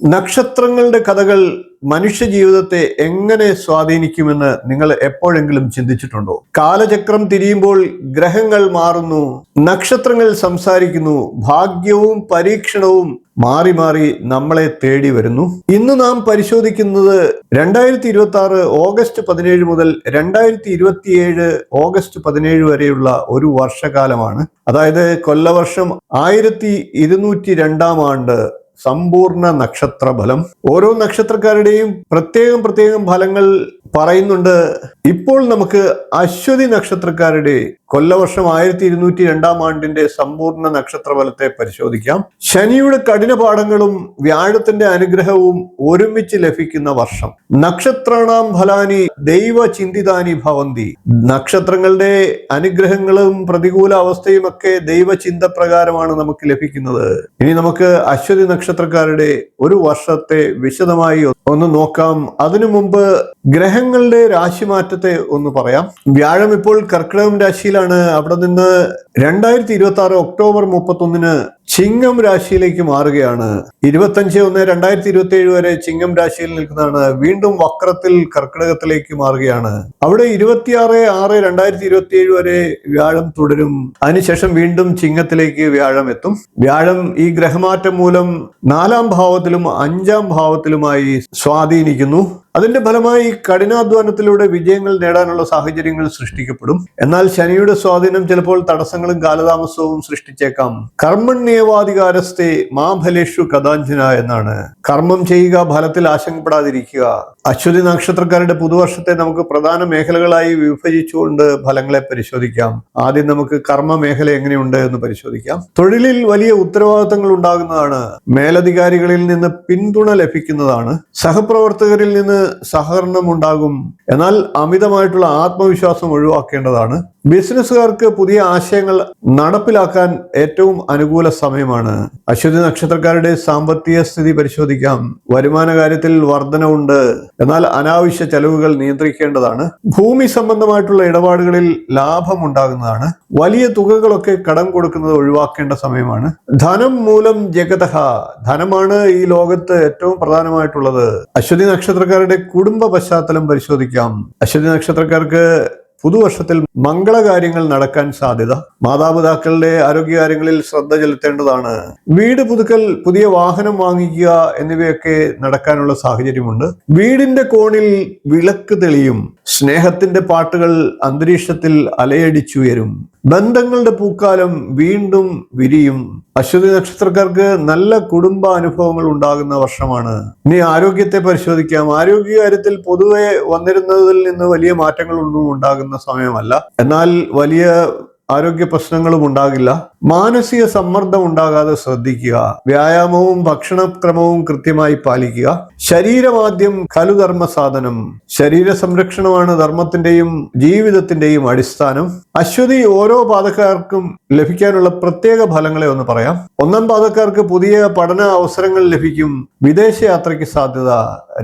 നക്ഷത്രങ്ങളുടെ കഥകൾ മനുഷ്യ ജീവിതത്തെ എങ്ങനെ സ്വാധീനിക്കുമെന്ന് നിങ്ങൾ എപ്പോഴെങ്കിലും ചിന്തിച്ചിട്ടുണ്ടോ? കാലചക്രം തിരിയുമ്പോൾ ഗ്രഹങ്ങൾ മാറുന്നു, നക്ഷത്രങ്ങൾ സംസാരിക്കുന്നു, ഭാഗ്യവും പരീക്ഷണവും മാറി മാറി നമ്മളെ തേടി വരുന്നു. ഇന്ന് നാം പരിശോധിക്കുന്നത് 2026 ഓഗസ്റ്റ് 17 മുതൽ 2027 ഓഗസ്റ്റ് 17 വരെയുള്ള ഒരു വർഷകാലമാണ്. അതായത് കൊല്ലവർഷം 1202 ആണ്ട് സമ്പൂർണ്ണ നക്ഷത്ര ഫലം. ഓരോ നക്ഷത്രക്കാരുടെയും പ്രത്യേകം ഫലങ്ങൾ പറയുന്നുണ്ട്. ഇപ്പോൾ നമുക്ക് അശ്വതി നക്ഷത്രക്കാരുടെ കൊല്ലവർഷം 1202 ആണ്ടിന്റെ സമ്പൂർണ്ണ നക്ഷത്രഫലത്തെ പരിശോധിക്കാം. ശനിയുടെ കഠിനപാഠങ്ങളും വ്യാഴത്തിന്റെ അനുഗ്രഹവും ഒരുമിച്ച് ലഭിക്കുന്ന വർഷം. നക്ഷത്രാണാം ഫലാനി ദൈവ ചിന്തിതാനി ഭവന്തി. നക്ഷത്രങ്ങളുടെ അനുഗ്രഹങ്ങളും പ്രതികൂല അവസ്ഥയും ഒക്കെ ദൈവചിന്ത പ്രകാരമാണ് നമുക്ക് ലഭിക്കുന്നത്. ഇനി നമുക്ക് അശ്വതി നക്ഷത്രക്കാരുടെ ഒരു വർഷത്തെ വിശദമായി ഒന്ന് നോക്കാം. അതിനു മുമ്പ് ഗ്രഹങ്ങളുടെ രാശിമാറ്റത്തെ ഒന്ന് പറയാം. വ്യാഴം ഇപ്പോൾ കർക്കിടകം രാശിയിലാണ്. അവിടെ നിന്ന് 2026 ഒക്ടോബർ 31 ചിങ്ങം രാശിയിലേക്ക് മാറുകയാണ്. 25/1/2027 വരെ ചിങ്ങം രാശിയിൽ നിൽക്കുന്നതാണ്. വീണ്ടും വക്രത്തിൽ കർക്കിടകത്തിലേക്ക് മാറുകയാണ്. അവിടെ 26/6/2027 വരെ വ്യാഴം തുടരും. അതിനുശേഷം വീണ്ടും ചിങ്ങത്തിലേക്ക് വ്യാഴം എത്തും. വ്യാഴം ഈ ഗ്രഹമാറ്റം മൂലം 4-ാം ഭാവത്തിലും 5-ാം ഭാവത്തിലുമായി സ്വാധീനിക്കുന്നു. അതിന്റെ ഫലമായി കഠിനാധ്വാനത്തിലൂടെ വിജയങ്ങൾ നേടാനുള്ള സാഹചര്യങ്ങൾ സൃഷ്ടിക്കപ്പെടും. എന്നാൽ ശനിയുടെ സ്വാധീനം ചിലപ്പോൾ തടസ്സങ്ങളും കാലതാമസവും സൃഷ്ടിച്ചേക്കാം. കർമ്മണ്യേവാധികാരസ്ഥേ മാ ഫലേഷു കഥാഞ്ജന എന്നാണ്. കർമ്മം ചെയ്യുക, ഫലത്തിൽ ആശങ്കപ്പെടാതിരിക്കുക. അശ്വതി നക്ഷത്രക്കാരുടെ പുതുവർഷത്തെ നമുക്ക് പ്രധാന മേഖലകളായി വിഭജിച്ചുകൊണ്ട് ഫലങ്ങളെ പരിശോധിക്കാം. ആദ്യം നമുക്ക് കർമ്മ മേഖല എങ്ങനെയുണ്ട് എന്ന് പരിശോധിക്കാം. തൊഴിലിൽ വലിയ ഉത്തരവാദിത്തങ്ങൾ ഉണ്ടാകുന്നതാണ്. മേലധികാരികളിൽ നിന്ന് പിന്തുണ ലഭിക്കുന്നതാണ്. സഹപ്രവർത്തകരിൽ നിന്ന് സഹകരണം ഉണ്ടാകും. എന്നാൽ അമിതമായിട്ടുള്ള ആത്മവിശ്വാസം ഒഴിവാക്കേണ്ടതാണ്. ബിസിനസ്സുകാർക്ക് പുതിയ ആശയങ്ങൾ നടപ്പിലാക്കാൻ ഏറ്റവും അനുകൂല സമയമാണ്. അശ്വതി നക്ഷത്രക്കാരുടെ സാമ്പത്തിക സ്ഥിതി പരിശോധിക്കാം. വരുമാന കാര്യത്തിൽ വർധനവുണ്ട്. എന്നാൽ അനാവശ്യ ചെലവുകൾ നിയന്ത്രിക്കേണ്ടതാണ്. ഭൂമി സംബന്ധമായിട്ടുള്ള ഇടപാടുകളിൽ ലാഭം ഉണ്ടാകുന്നതാണ്. വലിയ തുകകളൊക്കെ കടം കൊടുക്കുന്നത് ഒഴിവാക്കേണ്ട സമയമാണ്. ധനം മൂലം ജഗതഃ. ധനമാണ് ഈ ലോകത്ത് ഏറ്റവും പ്രധാനമായിട്ടുള്ളത്. അശ്വതി നക്ഷത്രക്കാരുടെ കുടുംബ പശ്ചാത്തലം പരിശോധിക്കാം. അശ്വതി നക്ഷത്രക്കാർക്ക് പുതുവർഷത്തിൽ മംഗളകാര്യങ്ങൾ നടക്കാൻ സാധ്യത. മാതാപിതാക്കളുടെ ആരോഗ്യകാര്യങ്ങളിൽ ശ്രദ്ധ ചെലുത്തേണ്ടതാണ്. വീട് പുതുക്കൽ, പുതിയ വാഹനം വാങ്ങിക്കുക എന്നിവയൊക്കെ നടക്കാനുള്ള സാഹചര്യമുണ്ട്. വീടിന്റെ കോണിൽ വിളക്ക് തെളിയും. സ്നേഹത്തിന്റെ പാട്ടുകൾ അന്തരീക്ഷത്തിൽ അലയടിച്ചുയരും. ബന്ധങ്ങളുടെ പൂക്കാലം വീണ്ടും വിരിയും. അശ്വതി നക്ഷത്രക്കാർക്ക് നല്ല കുടുംബ അനുഭവങ്ങൾ ഉണ്ടാകുന്ന വർഷമാണ്. ഇനി ആരോഗ്യത്തെ പരിശോധിക്കാം. ആരോഗ്യകാര്യത്തിൽ പൊതുവെ വന്നിരുന്നതിൽ നിന്ന് വലിയ മാറ്റങ്ങളൊന്നും ഉണ്ടാകുന്ന സമയമല്ല. എന്നാൽ വലിയ ആരോഗ്യ പ്രശ്നങ്ങളും ഉണ്ടാകില്ല. മാനസിക സമ്മർദ്ദം ഉണ്ടാകാതെ ശ്രദ്ധിക്കുക. വ്യായാമവും ഭക്ഷണക്രമവും കൃത്യമായി പാലിക്കുക. ശരീരമാദ്യം ഖലു ധർമ്മ സാധനം. ശരീര സംരക്ഷണമാണ് ധർമ്മത്തിന്റെയും ജീവിതത്തിന്റെയും അടിസ്ഥാനം. അശ്വതി ഓരോ പാദക്കാർക്കും ലഭിക്കാനുള്ള പ്രത്യേക ഫലങ്ങളെ ഒന്ന് പറയാം. 1-ാം പാദക്കാർക്ക് പുതിയ പഠന അവസരങ്ങൾ ലഭിക്കും. വിദേശയാത്രയ്ക്ക് സാധ്യത.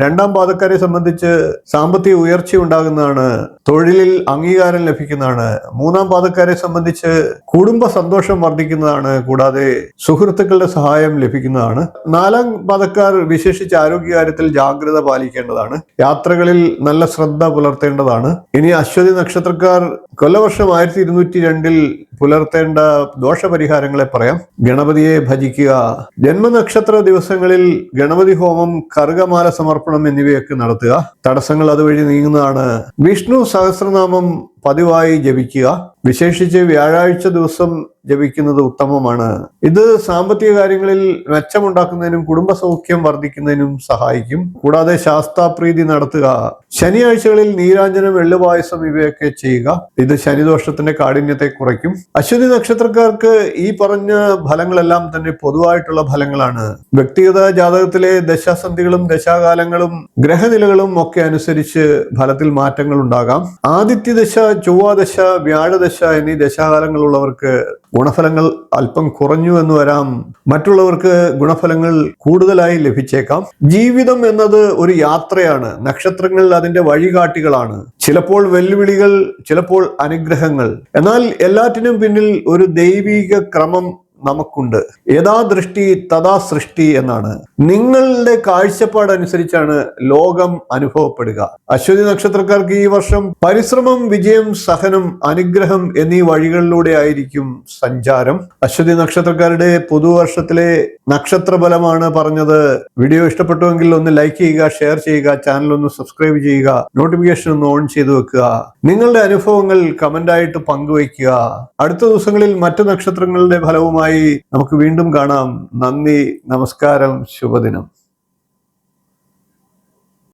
2-ാം പാദക്കാരെ സംബന്ധിച്ച് സാമ്പത്തിക ഉയർച്ച ഉണ്ടാകുന്നതാണ്. തൊഴിലിൽ അംഗീകാരം ലഭിക്കുന്നതാണ്. 3-ാം പാദക്കാരെ സംബന്ധിച്ച് കുടുംബ സന്തോഷം വർദ്ധിക്കുന്നതാണ്. കൂടാതെ സുഹൃത്തുക്കളുടെ സഹായം ലഭിക്കുന്നതാണ്. 4-ാം പാദക്കാർ വിശേഷിച്ച് ആരോഗ്യകാര്യത്തിൽ ജാഗ്രത പാലിക്കേണ്ടതാണ്. യാത്രകളിൽ നല്ല ശ്രദ്ധ പുലർത്തേണ്ടതാണ്. ഇനി അശ്വതി നക്ഷത്രക്കാർ കൊല്ലവർഷം 1202 പുലർത്തേണ്ട ദോഷപരിഹാരങ്ങളെ പറയാം. ഗണപതിയെ ഭജിക്കുക. ജന്മനക്ഷത്ര ദിവസങ്ങളിൽ ഗണപതി ഹോമം, കറുകമാല സമർപ്പണം എന്നിവയൊക്കെ നടത്തുക. തടസ്സങ്ങൾ അതുവഴി നീങ്ങുന്നതാണ്. വിഷ്ണു സഹസ്രനാമം പതിവായി ജപിക്കുക. വിശേഷിച്ച് വ്യാഴാഴ്ച ദിവസം ജപിക്കുന്നത് ഉത്തമമാണ്. ഇത് സാമ്പത്തിക കാര്യങ്ങളിൽ മെച്ചമുണ്ടാക്കുന്നതിനും കുടുംബ സൗഖ്യം വർദ്ധിക്കുന്നതിനും സഹായിക്കും. കൂടാതെ ശാസ്താപ്രീതി നടത്തുക. ശനിയാഴ്ചകളിൽ നീരാഞ്ജനം, എള്ളുപായസം ഇവയൊക്കെ ചെയ്യുക. ഇത് ശനിദോഷത്തിന്റെ കാഠിന്യത്തെ കുറയ്ക്കും. അശ്വതി നക്ഷത്രക്കാർക്ക് ഈ പറഞ്ഞ ഫലങ്ങളെല്ലാം തന്നെ പൊതുവായിട്ടുള്ള ഫലങ്ങളാണ്. വ്യക്തിഗത ജാതകത്തിലെ ദശാസന്ധികളും ദശാകാലങ്ങളും ഗ്രഹനിലകളും ഒക്കെ അനുസരിച്ച് ഫലത്തിൽ മാറ്റങ്ങൾ ഉണ്ടാകാം. ആദിത്യദശ, ചൊവ്വാദശ, വ്യാഴദശ എന്നീ ദശാകാലങ്ങളുള്ളവർക്ക് ഗുണഫലങ്ങൾ അല്പം കുറഞ്ഞു എന്ന് വരാം. മറ്റുള്ളവർക്ക് ഗുണഫലങ്ങൾ കൂടുതലായി ലഭിച്ചേക്കാം. ജീവിതം എന്നത് ഒരു യാത്രയാണ്. നക്ഷത്രങ്ങൾ അതിന്റെ വഴികാട്ടികളാണ്. ചിലപ്പോൾ വെല്ലുവിളികൾ, ചിലപ്പോൾ അനുഗ്രഹങ്ങൾ. എന്നാൽ എല്ലാറ്റിനും പിന്നിൽ ഒരു ദൈവിക ക്രമം നമുക്കുണ്ട്. യഥാ ദൃഷ്ടി തഥാ സൃഷ്ടി എന്നാണ്. നിങ്ങളുടെ കാഴ്ചപ്പാടനുസരിച്ചാണ് ലോകം അനുഭവപ്പെടുക. അശ്വതി നക്ഷത്രക്കാർക്ക് ഈ വർഷം പരിശ്രമം, വിജയം, സഹനം, അനുഗ്രഹം എന്നീ വഴികളിലൂടെ ആയിരിക്കും സഞ്ചാരം. അശ്വതി നക്ഷത്രക്കാരുടെ പുതുവർഷത്തിലെ നക്ഷത്ര ഫലമാണ് പറഞ്ഞത്. വീഡിയോ ഇഷ്ടപ്പെട്ടുവെങ്കിൽ ഒന്ന് ലൈക്ക് ചെയ്യുക, ഷെയർ ചെയ്യുക, ചാനൽ ഒന്ന് സബ്സ്ക്രൈബ് ചെയ്യുക, നോട്ടിഫിക്കേഷൻ ഒന്ന് ഓൺ ചെയ്തു വെക്കുക. നിങ്ങളുടെ അനുഭവങ്ങൾ കമന്റായിട്ട് പങ്കുവയ്ക്കുക. അടുത്ത ദിവസങ്ങളിൽ മറ്റു നക്ഷത്രങ്ങളുടെ ഫലവുമായി നമുക്ക് വീണ്ടും കാണാം. നന്ദി, നമസ്കാരം, ശുഭദിനം.